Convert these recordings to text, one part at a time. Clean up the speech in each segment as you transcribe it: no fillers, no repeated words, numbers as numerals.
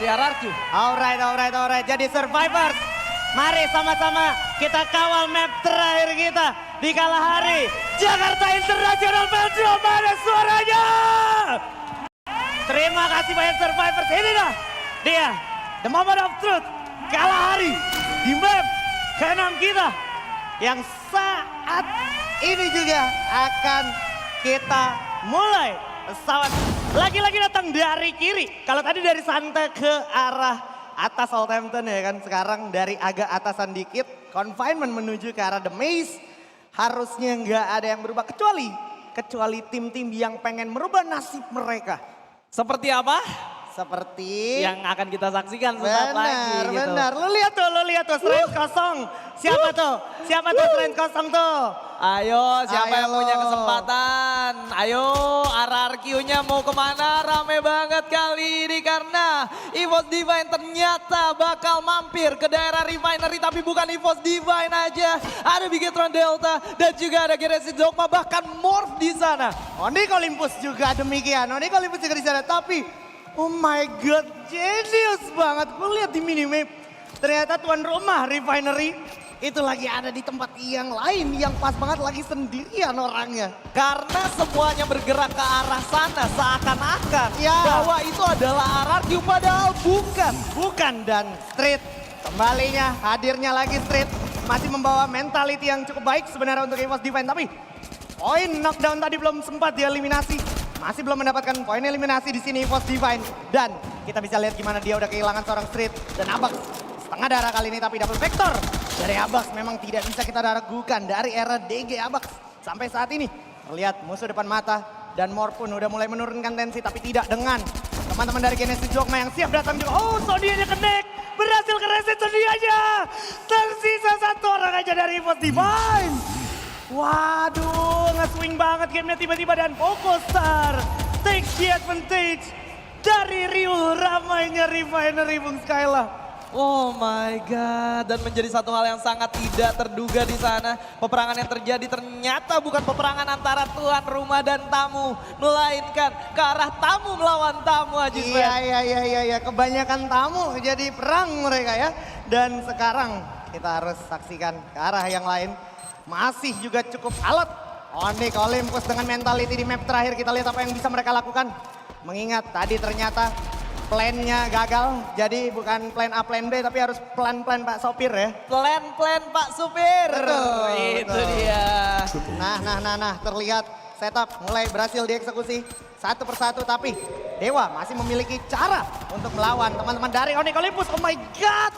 RRQ. Alright. Jadi survivors, mari sama-sama kita kawal map terakhir kita di kala hari. Jakarta International Velodrome, mana suaranya? Terima kasih banyak survivors. Ini dah dia, the moment of truth. Kala hari di map ke-6 kita. Yang saat ini juga akan kita mulai. Pesawat lagi-lagi datang dari kiri. Kalau tadi dari Santa ke arah atas Southampton ya kan. Sekarang dari agak atasan dikit. Confinement menuju ke arah The Maze. Harusnya nggak ada yang berubah. Kecuali tim-tim yang pengen merubah nasib mereka. Seperti apa? Seperti yang akan kita saksikan sesaat lagi gitu. Benar. Lu lihat tuh strength kosong. Siapa tuh strength kosong tuh? Ayo siapa yang punya kesempatan? Ayo RRQ-nya mau kemana? Rame banget kali ini karena EVOS Divine ternyata bakal mampir ke daerah Refinery. Tapi bukan EVOS Divine aja. Ada Bigetron Delta dan juga ada Genesis Dogma bahkan Morph di sana. Onyx Olympus juga demikian. Onyx Olympus juga di sana tapi oh my god, genius banget. Gue lihat di minimap, ternyata tuan rumah Refinery itu lagi ada di tempat yang lain yang pas banget lagi sendirian orangnya. Karena semuanya bergerak ke arah sana seakan-akan bahwa itu adalah RRQ padahal bukan. Bukan, dan Street kembalinya hadirnya lagi Street masih membawa mentality yang cukup baik sebenarnya untuk EVOS Divine. Tapi poin knockdown tadi belum sempat dieliminasi. Masih belum mendapatkan poin eliminasi di sini EVOS Divine. Dan kita bisa lihat gimana dia udah kehilangan seorang Street. Dan Abax setengah darah kali ini tapi double vector. Dari Abax memang tidak bisa kita ragukan dari era DG Abax. Sampai saat ini terlihat musuh depan mata. Dan Mor pun udah mulai menurunkan tensi tapi tidak dengan teman-teman dari Genesis Dogma yang siap datang juga. Oh, Sodianya connect. Berhasil kereset Sodianya. Tersisa satu orang aja dari EVOS Divine. Waduh, nge-swing banget gamenya tiba-tiba dan Pokostar takes the advantage dari riuh ramainya Refinery Bung Skyla. Oh my god, dan menjadi satu hal yang sangat tidak terduga di sana. Peperangan yang terjadi ternyata bukan peperangan antara tuan rumah dan tamu, melainkan ke arah tamu melawan tamu aja. Iya, kebanyakan tamu jadi perang mereka ya. Dan sekarang kita harus saksikan ke arah yang lain. Masih juga cukup alot. Onyx Olympus dengan mentality di map terakhir. Kita lihat apa yang bisa mereka lakukan. Mengingat tadi ternyata plan-nya gagal. Jadi bukan plan A, plan B tapi harus plan-plan Pak Sopir ya. Plan-plan Pak Supir. Itu dia. Nah, terlihat setup mulai berhasil dieksekusi satu persatu. Tapi Dewa masih memiliki cara untuk melawan teman-teman dari Onyx Olympus. Oh my god.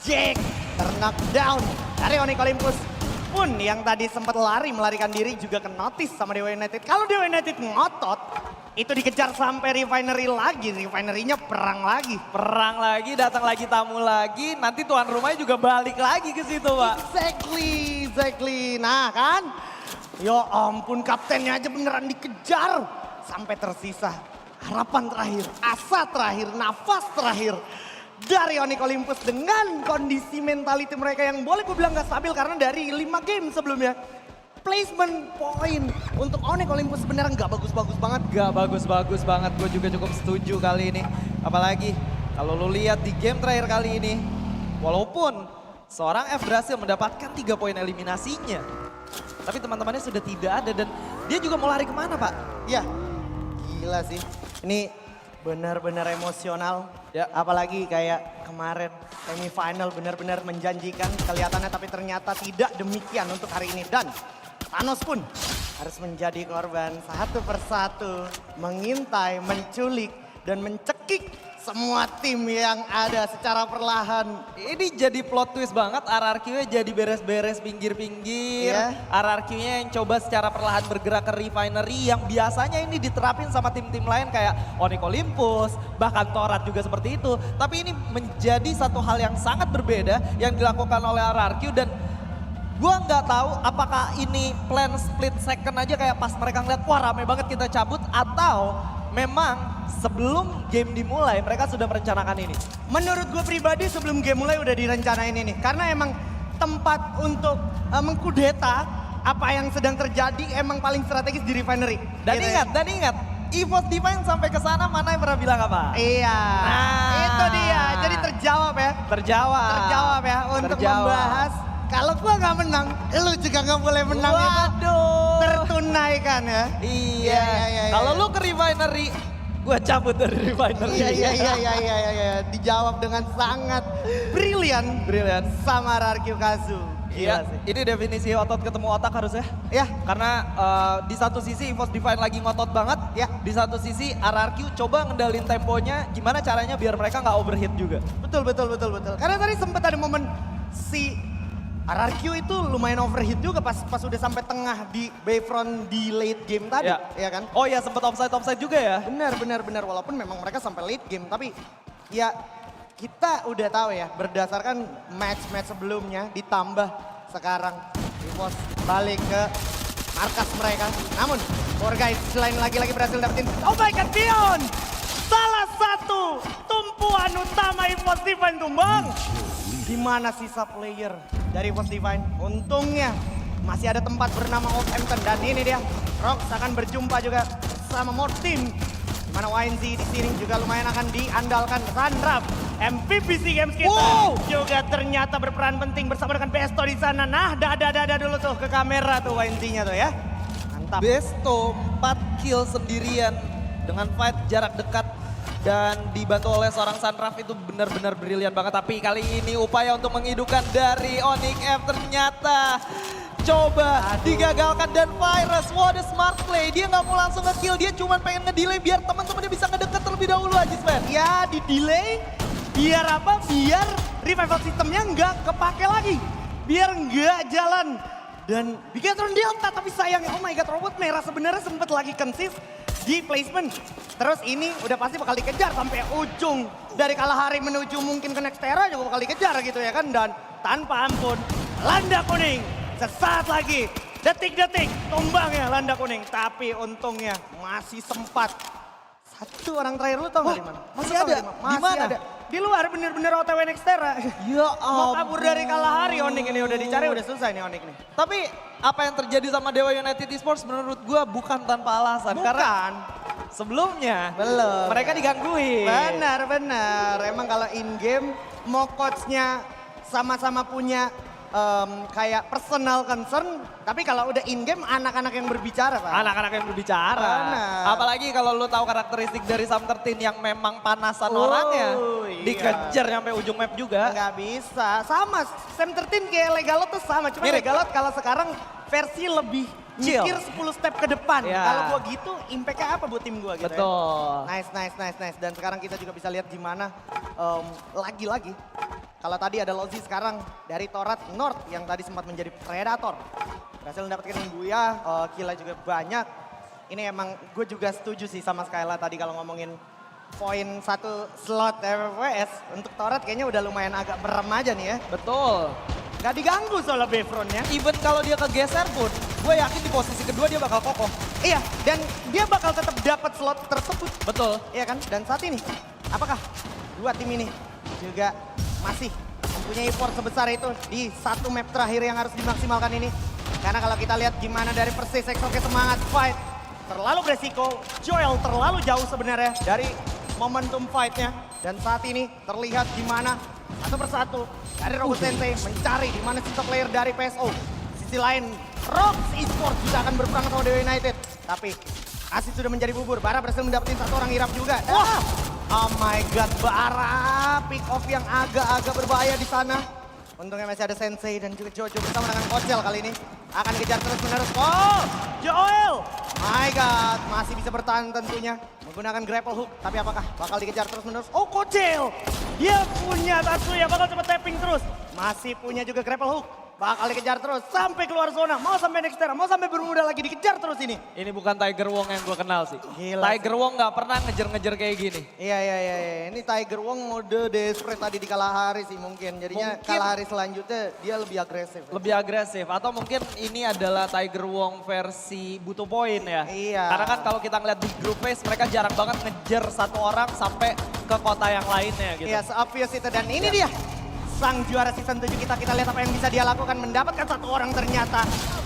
Jack terknockdown dari Onyx Olympus. Pun yang tadi sempat melarikan diri juga ke notice sama Dewa United. Kalau Dewa United ngotot, itu dikejar sampai Refinery lagi. Refinery-nya perang lagi. Perang lagi, datang lagi tamu lagi. Nanti tuan rumahnya juga balik lagi ke situ, Pak. Exactly. Nah kan, ya ampun kaptennya aja beneran dikejar. Sampai tersisa harapan terakhir, asa terakhir, nafas terakhir. Dari Onyx Olympus dengan kondisi mentality mereka yang boleh gue bilang gak stabil karena dari 5 game sebelumnya. Placement point untuk Onyx Olympus sebenarnya gak bagus-bagus banget. Gak bagus-bagus banget, gue juga cukup setuju kali ini. Apalagi kalau lo lihat di game terakhir kali ini, walaupun seorang F berhasil mendapatkan 3 poin eliminasinya. Tapi teman-temannya sudah tidak ada dan dia juga mau lari kemana Pak? Ya, gila sih. Ini benar-benar emosional. Ya. Apalagi kayak kemarin semifinal benar-benar menjanjikan kelihatannya tapi ternyata tidak demikian untuk hari ini. Dan Thanos pun harus menjadi korban satu persatu, mengintai, menculik dan mencekik semua tim yang ada secara perlahan. Ini jadi plot twist banget, RRQ-nya jadi beres-beres pinggir-pinggir. Iya. RRQ-nya yang coba secara perlahan bergerak ke Refinery yang biasanya ini diterapin sama tim-tim lain kayak Onyx Olympus, bahkan Torat juga seperti itu. Tapi ini menjadi satu hal yang sangat berbeda yang dilakukan oleh RRQ dan gua nggak tahu apakah ini plan split second aja kayak pas mereka ngeliat wah rame banget kita cabut atau memang sebelum game dimulai mereka sudah merencanakan ini. Menurut gue pribadi sebelum game mulai udah direncanain ini. Karena emang tempat untuk mengkudeta apa yang sedang terjadi emang paling strategis di Refinery. Dan gitu ingat, EVOS Divine sampai ke sana mana yang pernah bilang apa? Iya, Nah. itu dia. Terjawab ya untuk Terjawab. membahas. Kalau gua nggak menang, lu juga nggak boleh menang. Itu Waduh. tertunaikan ya. Iya. Iya. Kalau lu ke refinery, gue cabut dari refinery. Iya. Dijawab dengan sangat brilian Brilliant. sama RRQ Kazu. Iya, Gila sih. ini definisi otot ketemu otak harusnya. Ya, Karena di satu sisi EVOS Divine lagi ngotot banget, Ya. di satu sisi RRQ coba ngendalin temponya, gimana caranya biar mereka nggak overheat juga. betul. Karena tadi sempat ada momen si RRQ itu lumayan overheat juga pas udah sampai tengah di Bayfront di late game tadi, ya kan? Oh iya, sempat offside juga ya. Benar. Walaupun memang mereka sampai late game, tapi ya kita udah tahu ya berdasarkan match-match sebelumnya ditambah sekarang EVOS balik ke markas mereka. Namun, Guys selain lagi-lagi berhasil dapetin, oh my god, Dion! Salah satu tumpuan utama EVOS Divine tumbang. Di mana sisa player dari EVOS Divine? Untungnya masih ada tempat bernama Old Hampton dan ini dia. Rox akan berjumpa juga sama more team. Di mana YNZ di sini juga lumayan akan diandalkan. Randrap, MVP SEA Games kita juga ternyata berperan penting bersama dengan Besto di sana. Nah, dada dulu tuh ke kamera tuh YNZ-nya tuh ya. Mantap. Besto 4 kill sendirian dengan fight jarak dekat dan dibantu oleh seorang Sunraf itu benar-benar brilian banget. Tapi kali ini upaya untuk menghidupkan dari Onyx F ternyata coba digagalkan dan Virus, what a smart play. Dia nggak mau langsung nge-kill, dia cuma pengen nge-delay biar teman-temannya bisa ngedeket terlebih dahulu aja, Sven. Ya, di delay biar apa? Biar revival sistemnya nggak kepake lagi. Biar nggak jalan. Dan Bigatron Delta, tapi sayangnya oh my god, robot merah sebenarnya sempat lagi konsis di placement. Terus ini udah pasti bakal dikejar sampai ujung. Dari Kalahari menuju mungkin ke Nextera juga bakal dikejar gitu ya kan. Dan tanpa ampun, Landa Kuning sesaat lagi. Detik-detik tumbangnya Landa Kuning. Tapi untungnya masih sempat. Satu orang terakhir lu tau gak di mana? Masih Lu tau ada? nggak di mana? Di mana? Ada. Di luar bener-bener OTW Nextera. Ya Mau kabur dari Kalahari Onyx ini udah dicari udah selesai nih Onyx nih. Tapi apa yang terjadi sama Dewa United Esports menurut gua bukan tanpa alasan. Karena Bukan. sebelumnya Belum. mereka digangguin. Benar. Emang kalau in game mau coachnya sama-sama punya kayak personal concern, tapi kalau udah in game anak-anak yang berbicara Pak. Anak-anak yang berbicara. Benar. Apalagi kalau lu tahu karakteristik dari Sam 13 yang memang panasan Oh, orangnya. iya. Dikejar sampai ujung map juga. Nggak bisa, sama Sam 13 kayak Legalot tuh sama, cuma Mirip. Legalot kalau sekarang versi lebih Chill. mikir 10 step ke depan. Ya. Kalau gua gitu, impact-nya apa buat tim gua gitu ya. Betul. Nice. Dan sekarang kita juga bisa lihat gimana lagi-lagi. Kalau tadi ada Lozi sekarang dari Torat North yang tadi sempat menjadi Predator. Berhasil mendapatkan Buya, killnya juga banyak. Ini emang gue juga setuju sih sama Skyla tadi kalau ngomongin poin satu slot FFWS. Untuk Torat kayaknya udah lumayan agak merem aja nih ya. Betul. Gak diganggu soalnya Bayfront-nya. Even kalau dia kegeser pun, gue yakin di posisi kedua dia bakal kokoh. Iya, dan dia bakal tetap dapat slot tersebut. Betul. Iya kan? Dan saat ini, apakah dua tim ini juga masih mempunyai effort sebesar itu di satu map terakhir yang harus dimaksimalkan ini? Karena kalau kita lihat gimana dari Persis, Exoke semangat fight. Terlalu beresiko, Joel terlalu jauh sebenarnya dari momentum fight-nya. Dan saat ini terlihat gimana satu persatu dari Robot Sensei mencari di mana sisa player dari PSO. Sisi lain, Rox Esports juga akan berperang sama Dewa United. Tapi Asis sudah menjadi bubur. Bara berhasil mendapatkan satu orang Irap juga. Wah, oh my god, Bara pick off yang agak-agak berbahaya di sana. Untungnya masih ada Sensei dan juga Jojo bersama dengan Kocel kali ini. Akan dikejar terus-menerus. Oh, Joel! My god, masih bisa bertahan tentunya. Menggunakan grapple hook. Tapi apakah bakal dikejar terus-menerus? Oh, Kocel! Dia punya Tatsuya, bakal coba tapping terus. Masih punya juga grapple hook. Bakal dikejar terus sampai keluar zona. Mau sampai Nextera, mau sampai Bermuda lagi dikejar terus ini. Ini bukan Tiger Wong yang gue kenal sih. Gila Tiger Wong nggak pernah ngejar-ngejar kayak gini. Iya. Ini Tiger Wong mode desperate tadi di Kalahari sih mungkin. Jadinya Mungkin. Kalahari selanjutnya dia lebih agresif. Lebih agresif atau mungkin ini adalah Tiger Wong versi butuh poin ya. Iya. Karena kan kalau kita ngeliat di group phase mereka jarang banget ngejar satu orang sampai ke kota yang lainnya gitu. Iya, se-obvious itu. Dan ini dia. Sang juara season 7 kita lihat apa yang bisa dia lakukan. Mendapatkan satu orang ternyata.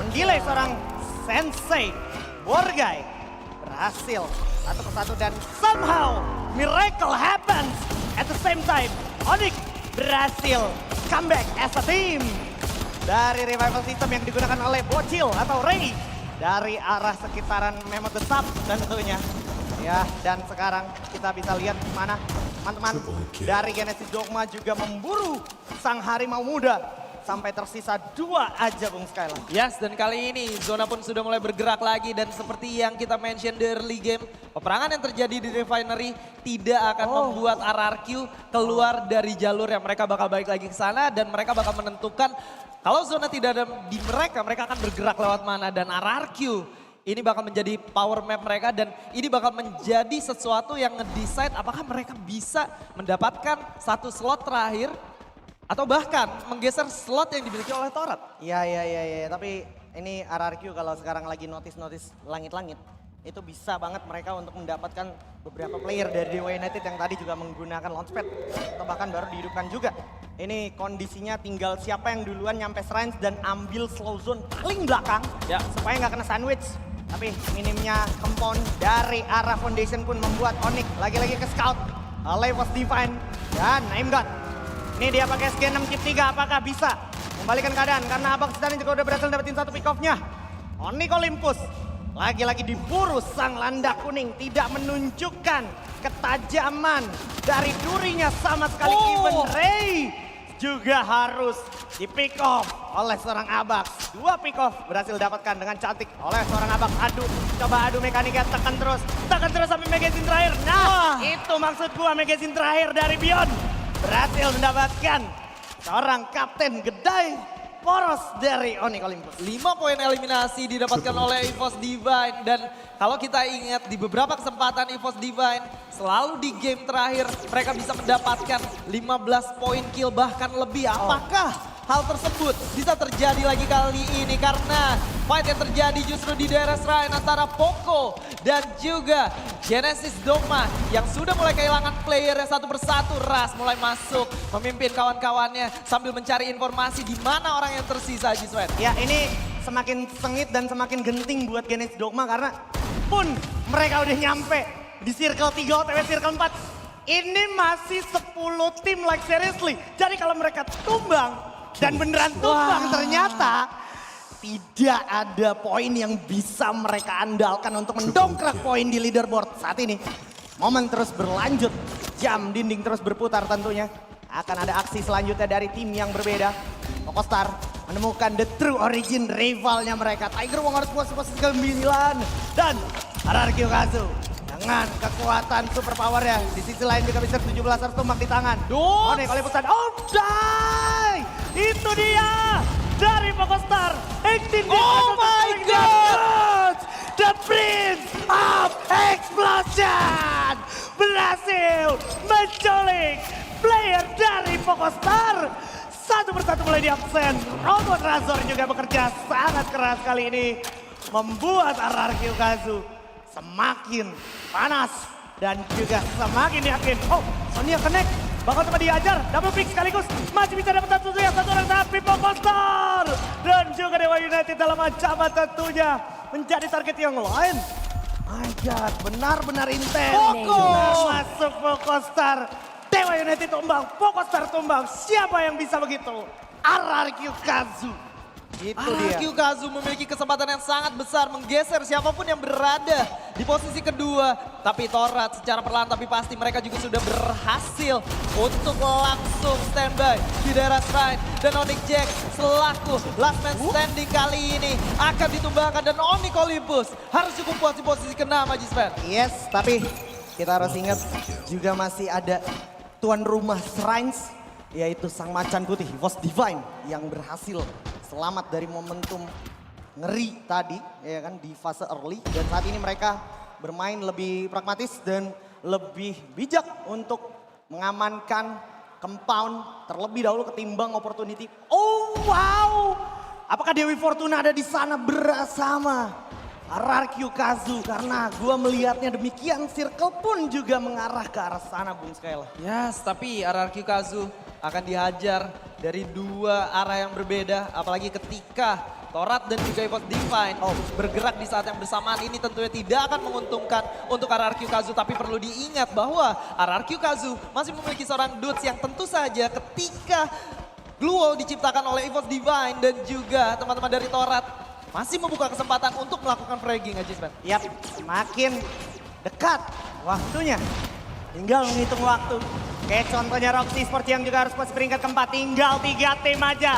Mendelay seorang Sensei. Borgai berhasil satu persatu dan somehow miracle happens at the same time. Onyx berhasil comeback as a team. Dari revival system yang digunakan oleh Bocil atau Ray. Dari arah sekitaran Mammoth the Sub tentunya. Ya, dan sekarang kita bisa lihat gimana teman-teman dari Genesis Dogma juga memburu sang harimau muda. Sampai tersisa 2 aja Bung Skylar. Yes, dan kali ini Zona pun sudah mulai bergerak lagi dan seperti yang kita mention di early game, peperangan yang terjadi di Refinery tidak akan membuat RRQ keluar dari jalur yang mereka bakal balik lagi ke sana dan mereka bakal menentukan kalau Zona tidak ada di mereka akan bergerak lewat mana dan RRQ ini bakal menjadi power map mereka dan ini bakal menjadi sesuatu yang nge-decide apakah mereka bisa mendapatkan satu slot terakhir atau bahkan menggeser slot yang dimiliki oleh Torat. Iya. Tapi ini RRQ kalau sekarang lagi notice langit-langit. Itu bisa banget mereka untuk mendapatkan beberapa player dari Dewa United yang tadi juga menggunakan launchpad. Atau bahkan baru dihidupkan juga. Ini kondisinya tinggal siapa yang duluan nyampe shrines dan ambil slow zone paling belakang. Ya. Supaya nggak kena sandwich. Tapi minimnya compound dari arah foundation pun membuat Onyx lagi-lagi ke scout. Levos Divine dan Aim God. Ini dia pakai SG 6 chip 3, apakah bisa membalikan keadaan? Karena Abang Sedani juga udah berhasil dapetin satu pick off-nya. Onyx Olympus lagi-lagi diburu sang landak kuning. Tidak menunjukkan ketajaman dari durinya sama sekali. Even Ray juga harus di pick off oleh seorang Abax. 2 pick off berhasil dapatkan dengan cantik oleh seorang Abax. Coba adu mekanika, tekan terus sampai magazine terakhir. Nah, itu maksud gua magazine terakhir dari Beyond. Berhasil mendapatkan seorang kapten Gedai poros dari Onyx Olympus. 5 poin eliminasi didapatkan oleh EVOS Divine dan kalau kita ingat di beberapa kesempatan EVOS Divine selalu di game terakhir mereka bisa mendapatkan 15 poin kill bahkan lebih. Apakah hal tersebut bisa terjadi lagi kali ini karena fight yang terjadi justru di daerah shrine antara Poco dan juga Genesis Dogma yang sudah mulai kehilangan playernya satu persatu. Ras mulai masuk memimpin kawan-kawannya sambil mencari informasi di mana orang yang tersisa, Jiswen. Ya, ini semakin sengit dan semakin genting buat Genesis Dogma karena pun mereka udah nyampe di circle 3 OTW circle 4. Ini masih 10 tim like seriously. Jadi kalau mereka tumbang dan beneran tumbang ternyata tidak ada poin yang bisa mereka andalkan untuk mendongkrak poin di leaderboard saat ini. Momen terus berlanjut, jam dinding terus berputar tentunya. Akan ada aksi selanjutnya dari tim yang berbeda. Pokostar menemukan the true origin rivalnya mereka. Tiger Wong harus posisi ke-9 dan RRQ Kazu dengan kekuatan super powernya. Di sisi lain juga bisa 17 harus tumbang di tangan. Onyx Olympus dan die! Itu dia dari Pokostar. 18 Oh my God! The Prince of Explosion berhasil menculik player dari Pokostar. Satu persatu mulai diabsen. Robot Razor juga bekerja sangat keras kali ini. Membuat RRQ Kazu semakin panas dan juga semakin yakin. Oh, Sonia connect. Bakal coba diajar, double pick sekaligus. Masih bisa dapat satu orang tapi Pokostar. Dan juga Dewa United dalam ancaman tentunya menjadi target yang lain. My God, benar-benar intens. Masuk Pokostar. Dewa United tumbang, Pokostar tumbang. Siapa yang bisa begitu? RRQ Kazu. Itu RRQ dia. Kazu memiliki kesempatan yang sangat besar menggeser siapapun yang berada di posisi kedua. Tapi Torat secara perlahan tapi pasti mereka juga sudah berhasil untuk langsung standby di daerah shrine. Dan Onyx Jack selaku last man standing kali ini akan ditumbangkan. Dan Onyx Olympus harus cukup puas di posisi ke-6, Ajispen. Yes, tapi kita harus ingat juga masih ada tuan rumah shrines, yaitu sang macan putih, EVOS Divine yang berhasil selamat dari momentum ngeri tadi, ya kan, di fase early. Dan saat ini mereka bermain lebih pragmatis dan lebih bijak untuk mengamankan compound terlebih dahulu ketimbang opportunity. Oh wow, apakah Dewi Fortuna ada di sana bersama RRQ Kazu? Karena gua melihatnya demikian, circle pun juga mengarah ke arah sana, Bung Skyla. Yes, tapi RRQ Kazu akan dihajar dari dua arah yang berbeda. Apalagi ketika Torat dan juga EVOS Divine bergerak di saat yang bersamaan ini tentunya tidak akan menguntungkan untuk RRQ Kazu. Tapi perlu diingat bahwa RRQ Kazu masih memiliki seorang Dudes yang tentu saja ketika Glue Wall diciptakan oleh EVOS Divine dan juga teman-teman dari Torat masih membuka kesempatan untuk melakukan fragging aja, Sven. Yap, semakin dekat waktunya. Tinggal menghitung waktu. Kayak contohnya Roxy seperti yang juga harus masuk peringkat keempat. Tinggal 3 tim aja.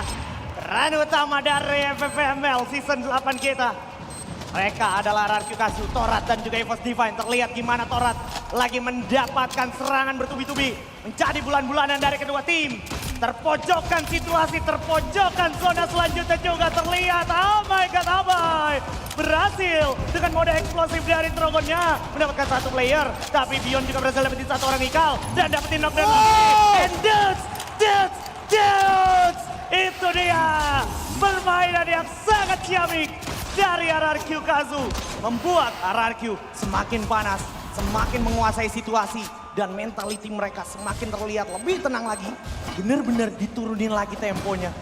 Run utama dari FFML season 8 kita. Mereka adalah RRQ Kazu, Torat dan juga EVOS Divine. Terlihat gimana Torat lagi mendapatkan serangan bertubi-tubi. Menjadi bulan-bulanan dari kedua tim. Terpojokkan situasi, terpojokkan zona selanjutnya juga terlihat. Oh my god, Abai berhasil dengan mode eksplosif dari Trogonnya mendapatkan satu player. Tapi Bion juga berhasil dapetin satu orang Ikal dan dapetin knockdown lagi. And Dudes, itu dia permainan yang sangat ciamik dari RRQ Kazu. Membuat RRQ semakin panas, semakin menguasai situasi. Dan mentality mereka semakin terlihat lebih tenang lagi. Bener-bener diturunin lagi temponya.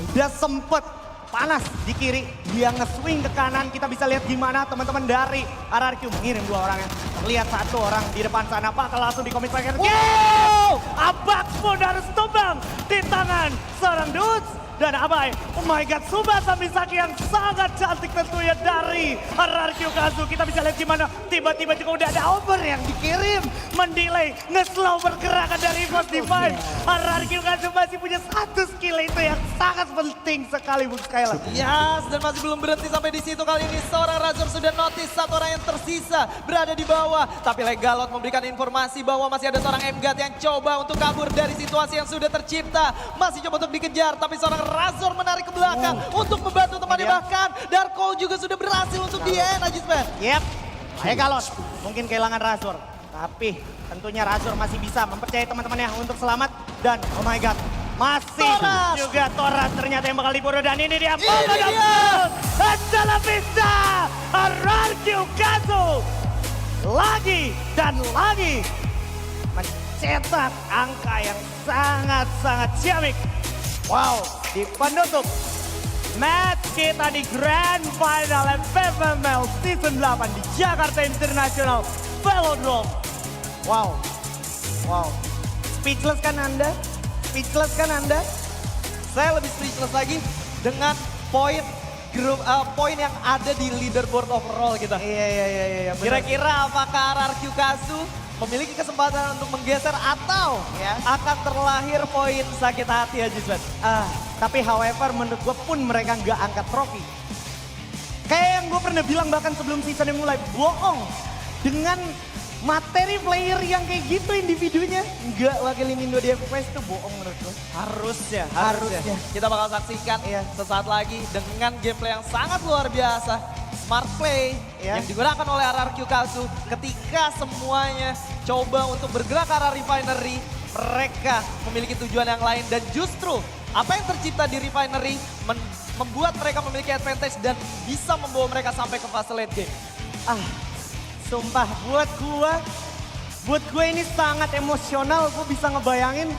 Udah sempet panas di kiri, dia nge-swing ke kanan. Kita bisa lihat gimana teman-teman dari RRQ mengirim 2 orangnya. Terlihat 1 orang di depan sana, Pak langsung di komit mereka. Wow! Abax pun harus tumbang di tangan seorang Dudes. Dan Abai, oh my god, Tsubasa Misaki yang sangat cantik tentunya dari RRQ Kazu. Kita bisa lihat gimana tiba-tiba juga udah ada over yang dikirim. Mendelay, nge-slow pergerakan dari EVOS Divine. RRQ Kazu masih punya 1 skill itu yang sangat penting sekali Bung Skylar. Yes, dan masih belum berhenti sampai di situ. Kali ini seorang Razor sudah notice 1 orang yang tersisa berada di bawah. Tapi Legalot memberikan informasi bahwa masih ada seorang MGAT yang coba untuk kabur dari situasi yang sudah tercipta. Masih coba untuk dikejar, tapi seorang Razor menarik ke belakang untuk membantu temannya. Bahkan Darko juga sudah berhasil untuk di-end Ajis Ben. Yep, Legalot mungkin kehilangan Razor. Tapi tentunya Razor masih bisa mempercayai teman-temannya untuk selamat. Dan oh my god, masih Torat. juga Torat ternyata yang bakal diburu. Dan ini dia, adalah bisa RRQ Kazu lagi dan lagi mencetak angka yang sangat-sangat ciamik. Wow, di penutup match kita di Grand Final FFML Season 8 di Jakarta International Velodrome. Wow, speechless kan Anda? Speechless kan Anda? Saya lebih speechless lagi dengan poin poin yang ada di leaderboard overall kita. Iya. Kira-kira apakah RRQ Kazu memiliki kesempatan untuk menggeser atau akan terlahir poin sakit hati aja, Sven? Tapi however menurut gue pun mereka nggak angkat trofi. Kayak yang gue pernah bilang bahkan sebelum season yang mulai, bohong. Dengan materi player yang kayak gitu individunya nggak wakilin Indo di FPS itu bohong menurut gue. Harusnya. Kita bakal saksikan sesaat lagi dengan gameplay yang sangat luar biasa. Smart play yang digunakan oleh RRQ Kazu ketika semuanya coba untuk bergerak ke arah refinery. Mereka memiliki tujuan yang lain dan justru apa yang tercipta di refinery membuat mereka memiliki advantage dan bisa membawa mereka sampai ke fase late game. Sumpah buat gue ini sangat emosional. Gue bisa ngebayangin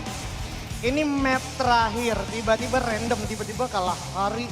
ini map terakhir tiba-tiba random, tiba-tiba kalah hari.